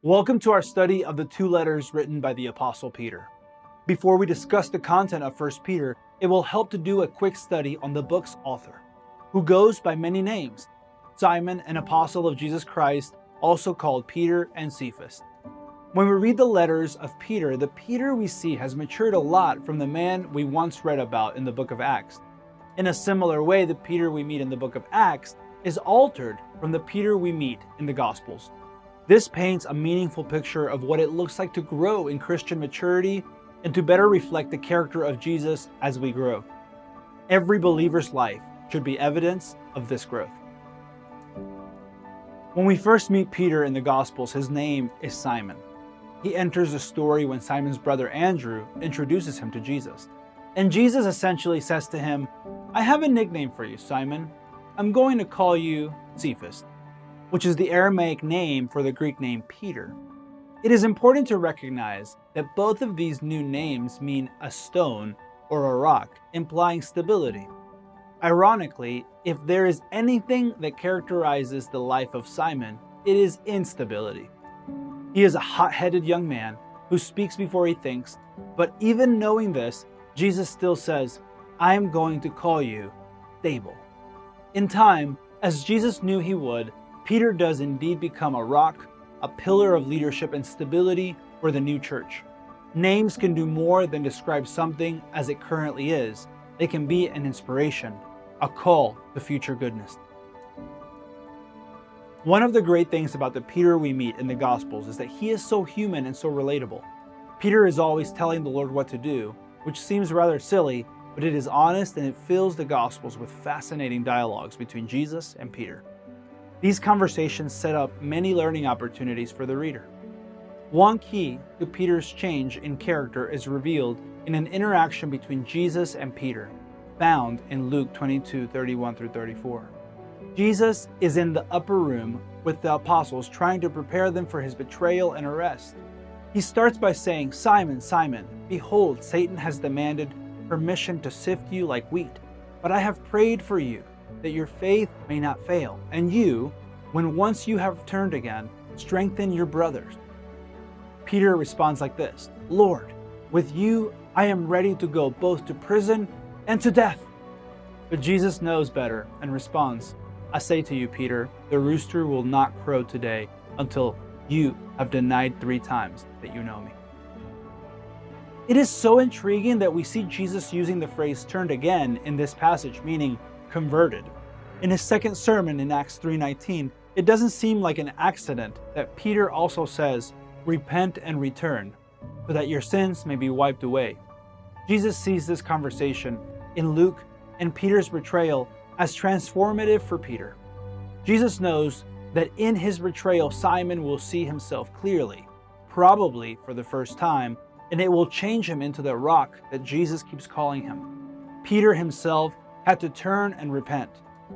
Welcome to our study of the two letters written by the Apostle Peter. Before we discuss the content of 1 Peter, it will help to do a quick study on the book's author, who goes by many names: Simon, an apostle of Jesus Christ, also called Peter and Cephas. When we read the letters of Peter, the Peter we see has matured a lot from the man we once read about in the book of Acts. In a similar way, the Peter we meet in the book of Acts is altered from the Peter we meet in the Gospels. This paints a meaningful picture of what it looks like to grow in Christian maturity and to better reflect the character of Jesus as we grow. Every believer's life should be evidence of this growth. When we first meet Peter in the Gospels, his name is Simon. He enters the story when Simon's brother Andrew introduces him to Jesus. And Jesus essentially says to him, "I have a nickname for you, Simon. I'm going to call you Cephas," which is the Aramaic name for the Greek name Peter. It is important to recognize that both of these new names mean a stone or a rock, implying stability. Ironically, if there is anything that characterizes the life of Simon, it is instability. He is a hot-headed young man who speaks before he thinks, but even knowing this, Jesus still says, "I am going to call you stable." In time, as Jesus knew he would, Peter does indeed become a rock, a pillar of leadership and stability for the new church. Names can do more than describe something as it currently is. They can be an inspiration, a call to future goodness. One of the great things about the Peter we meet in the Gospels is that he is so human and so relatable. Peter is always telling the Lord what to do, which seems rather silly, but it is honest and it fills the Gospels with fascinating dialogues between Jesus and Peter. These conversations set up many learning opportunities for the reader. One key to Peter's change in character is revealed in an interaction between Jesus and Peter, found in Luke 22:31-34. Jesus is in the upper room with the apostles, trying to prepare them for his betrayal and arrest. He starts by saying, "Simon, Simon, behold, Satan has demanded permission to sift you like wheat, but I have prayed for you, that your faith may not fail. And you, when once you have turned again, strengthen your brothers." Peter responds like this, "Lord, with you I am ready to go both to prison and to death." But Jesus knows better and responds, "I say to you, Peter, the rooster will not crow today until you have denied 3 times that you know me." It is so intriguing that we see Jesus using the phrase "turned again" in this passage, meaning converted. In his second sermon in Acts 3:19, it doesn't seem like an accident that Peter also says, "Repent and return, so that your sins may be wiped away." Jesus sees this conversation in Luke and Peter's betrayal as transformative for Peter. Jesus knows that in his betrayal, Simon will see himself clearly, probably for the first time, and it will change him into the rock that Jesus keeps calling him. Peter himself had to turn and repent,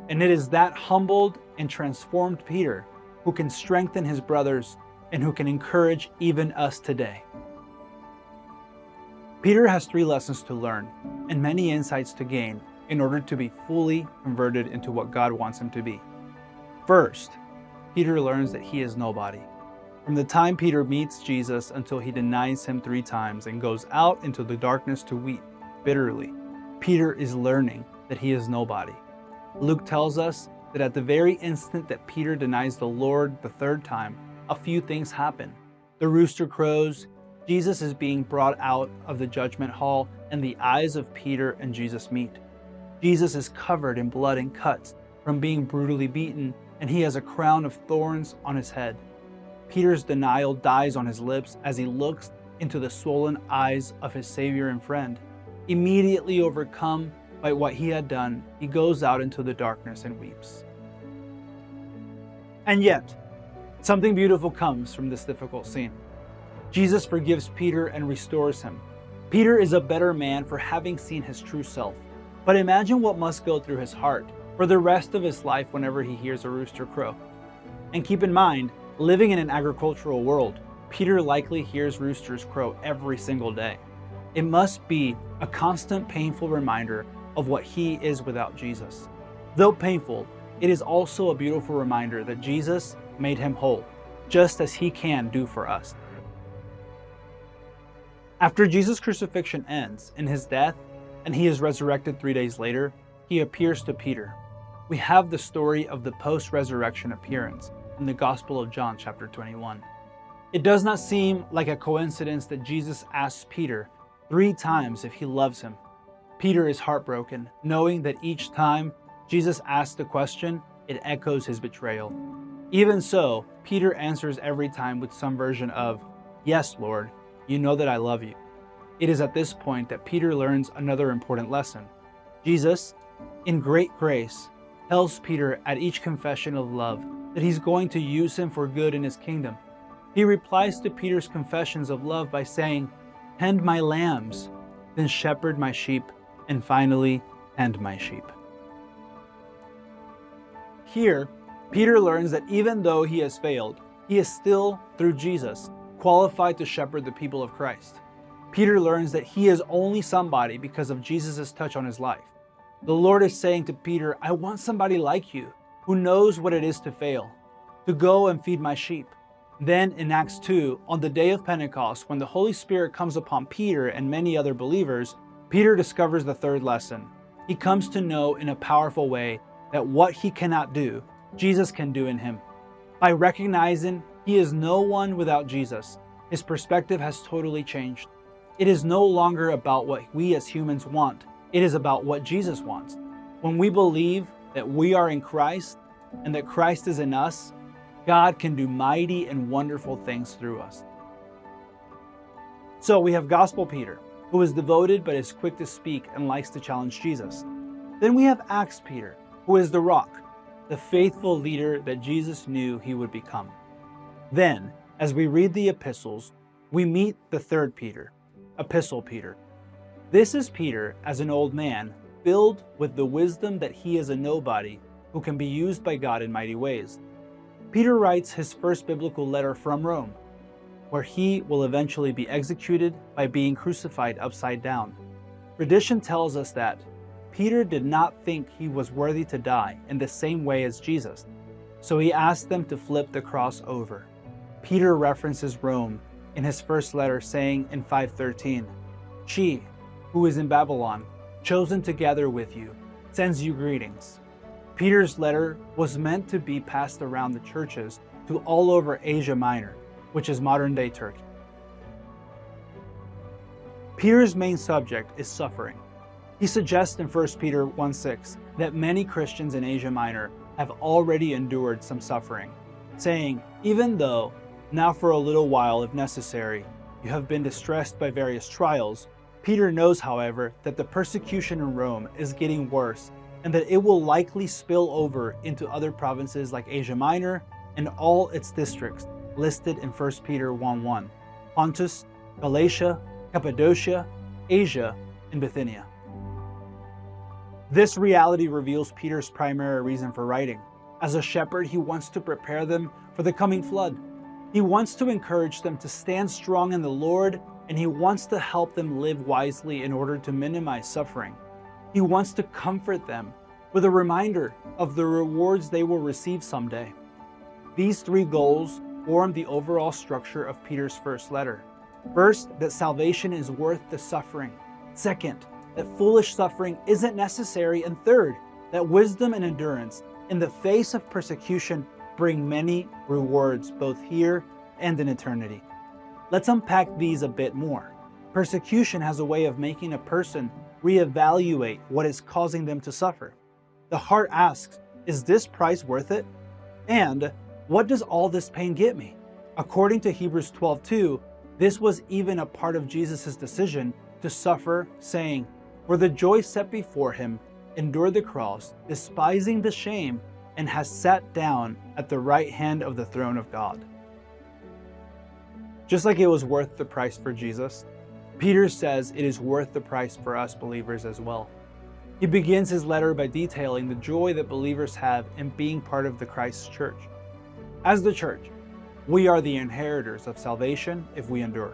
and it is that humbled and transformed Peter who can strengthen his brothers and who can encourage even us today. Peter has 3 lessons to learn and many insights to gain in order to be fully converted into what God wants him to be. First, Peter learns that he is nobody. From the time Peter meets Jesus until he denies him 3 times and goes out into the darkness to weep bitterly, Peter is learning that he is nobody. Luke tells us that at the very instant that Peter denies the Lord the 3rd time, a few things happen. The rooster crows, Jesus is being brought out of the judgment hall, and the eyes of Peter and Jesus meet. Jesus is covered in blood and cuts from being brutally beaten, and he has a crown of thorns on his head. Peter's denial dies on his lips as he looks into the swollen eyes of his Savior and friend. Immediately overcome by what he had done, he goes out into the darkness and weeps. And yet, something beautiful comes from this difficult scene. Jesus forgives Peter and restores him. Peter is a better man for having seen his true self. But imagine what must go through his heart for the rest of his life whenever he hears a rooster crow. And keep in mind, living in an agricultural world, Peter likely hears roosters crow every single day. It must be a constant painful reminder of what he is without Jesus. Though painful, it is also a beautiful reminder that Jesus made him whole. just as he can do for us. After Jesus' crucifixion ends in his death and he is resurrected 3 days later, he appears to Peter. We have the story of the post-resurrection appearance in the Gospel of John chapter 21. It does not seem like a coincidence that Jesus asks Peter 3 times if he loves him. Peter is heartbroken, knowing that each time Jesus asks the question, it echoes his betrayal. Even so, Peter answers every time with some version of, "Yes, Lord, you know that I love you." It is at this point that Peter learns another important lesson. Jesus, in great grace, tells Peter at each confession of love that he's going to use him for good in his kingdom. He replies to Peter's confessions of love by saying, "Tend my lambs, then shepherd my sheep, and finally, tend my sheep." Here, Peter learns that even though he has failed, he is still, through Jesus, qualified to shepherd the people of Christ. Peter learns that he is only somebody because of Jesus' touch on his life. The Lord is saying to Peter, "I want somebody like you, who knows what it is to fail, to go and feed my sheep." Then in Acts 2, on the day of Pentecost, when the Holy Spirit comes upon Peter and many other believers, Peter discovers the third lesson. He comes to know in a powerful way that what he cannot do, Jesus can do in him. By recognizing he is no one without Jesus, his perspective has totally changed. It is no longer about what we as humans want. It is about what Jesus wants. When we believe that we are in Christ and that Christ is in us, God can do mighty and wonderful things through us. So we have Gospel Peter, who is devoted but is quick to speak and likes to challenge Jesus. Then we have Acts Peter, who is the rock, the faithful leader that Jesus knew he would become. Then, as we read the epistles, we meet the third Peter, Epistle Peter. This is Peter as an old man, filled with the wisdom that he is a nobody who can be used by God in mighty ways. Peter writes his first biblical letter from Rome, where he will eventually be executed by being crucified upside down. Tradition tells us that Peter did not think he was worthy to die in the same way as Jesus, so he asked them to flip the cross over. Peter references Rome in his first letter, saying in 5:13, "She, who is in Babylon, chosen together with you, sends you greetings." Peter's letter was meant to be passed around the churches to all over Asia Minor, which is modern-day Turkey. Peter's main subject is suffering. He suggests in 1 Peter 1:6 that many Christians in Asia Minor have already endured some suffering, saying, "Even though, now for a little while if necessary, you have been distressed by various trials," Peter knows, however, that the persecution in Rome is getting worse and that it will likely spill over into other provinces like Asia Minor and all its districts listed in 1 Peter 1:1, Pontus, Galatia, Cappadocia, Asia, and Bithynia. This reality reveals Peter's primary reason for writing. As a shepherd, he wants to prepare them for the coming flood. He wants to encourage them to stand strong in the Lord, and he wants to help them live wisely in order to minimize suffering. He wants to comfort them with a reminder of the rewards they will receive someday. These 3 goals form the overall structure of Peter's first letter. First, that salvation is worth the suffering. Second, that foolish suffering isn't necessary. And third, that wisdom and endurance in the face of persecution bring many rewards both here and in eternity. Let's unpack these a bit more. Persecution has a way of making a person reevaluate what is causing them to suffer. The heart asks, is this price worth it? And what does all this pain get me? According to Hebrews 12:2, this was even a part of Jesus' decision to suffer, saying, "For the joy set before him, endured the cross, despising the shame, and has sat down at the right hand of the throne of God." Just like it was worth the price for Jesus, Peter says it is worth the price for us believers as well. He begins his letter by detailing the joy that believers have in being part of the Christ's church. As the church, we are the inheritors of salvation if we endure.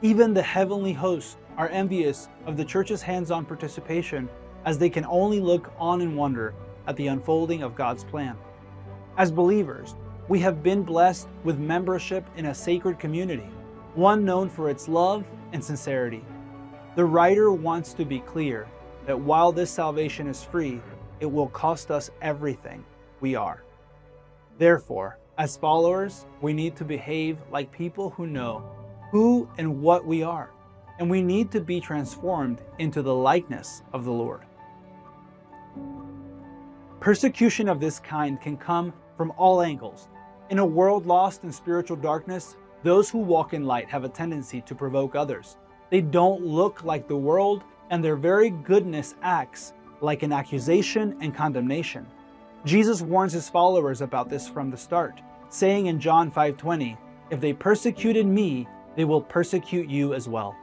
Even the heavenly hosts are envious of the church's hands-on participation, as they can only look on and wonder at the unfolding of God's plan. As believers, We have been blessed with membership in a sacred community, one known for its love and sincerity. The writer wants to be clear that while this salvation is free, it will cost us everything we are. Therefore, as followers, we need to behave like people who know who and what we are, and we need to be transformed into the likeness of the Lord. Persecution of this kind can come from all angles. In a world lost in spiritual darkness, those who walk in light have a tendency to provoke others. They don't look like the world, and their very goodness acts like an accusation and condemnation. Jesus warns his followers about this from the start, saying in John 5:20, "If they persecuted me, they will persecute you as well."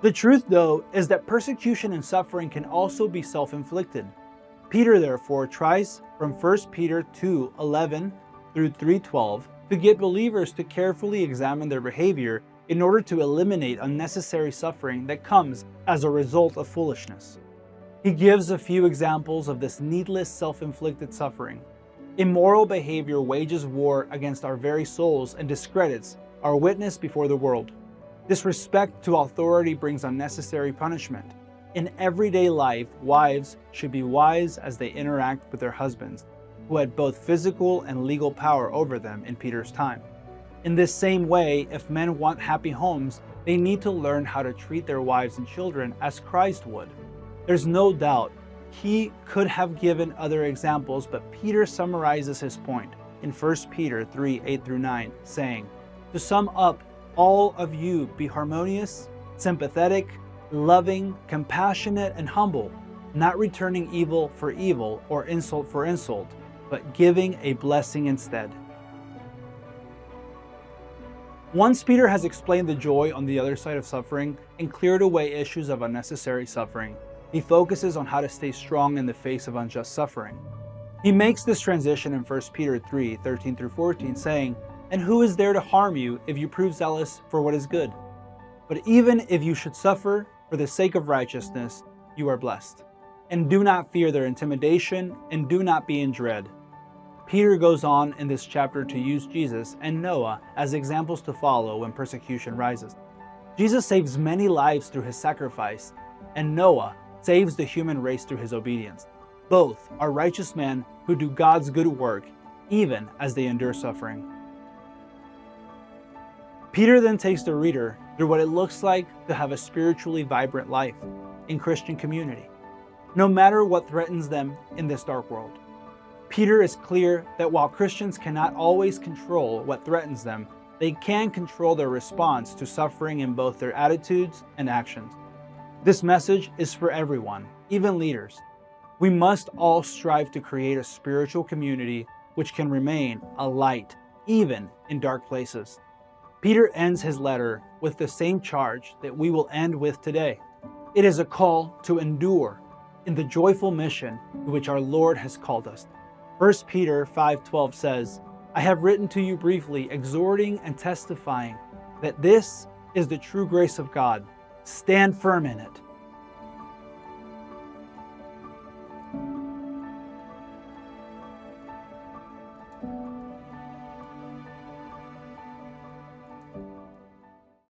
The truth, though, is that persecution and suffering can also be self-inflicted. Peter, therefore, tries from 1 Peter 2:11 through 3:12 to get believers to carefully examine their behavior in order to eliminate unnecessary suffering that comes as a result of foolishness. He gives a few examples of this needless self-inflicted suffering. Immoral behavior wages war against our very souls and discredits our witness before the world. Disrespect to authority brings unnecessary punishment. In everyday life, wives should be wise as they interact with their husbands, who had both physical and legal power over them in Peter's time. In this same way, if men want happy homes, they need to learn how to treat their wives and children as Christ would. There's no doubt he could have given other examples, but Peter summarizes his point in 1 Peter 3:8 through 9, saying, "To sum up, all of you be harmonious, sympathetic, loving, compassionate, and humble, not returning evil for evil or insult for insult, but giving a blessing instead." Once Peter has explained the joy on the other side of suffering and cleared away issues of unnecessary suffering, he focuses on how to stay strong in the face of unjust suffering. He makes this transition in 1 Peter 3:13 through 14, saying, "And who is there to harm you if you prove zealous for what is good? But even if you should suffer for the sake of righteousness, you are blessed. And do not fear their intimidation, and do not be in dread." Peter goes on in this chapter to use Jesus and Noah as examples to follow when persecution rises. Jesus saves many lives through his sacrifice, and Noah saves the human race through his obedience. Both are righteous men who do God's good work, even as they endure suffering. Peter then takes the reader through what it looks like to have a spiritually vibrant life in Christian community, no matter what threatens them in this dark world. Peter is clear that while Christians cannot always control what threatens them, they can control their response to suffering in both their attitudes and actions. This message is for everyone, even leaders. We must all strive to create a spiritual community which can remain a light, even in dark places. Peter ends his letter with the same charge that we will end with today. It is a call to endure in the joyful mission to which our Lord has called us. 1 Peter 5:12 says, "I have written to you briefly, exhorting and testifying that this is the true grace of God. Stand firm in it,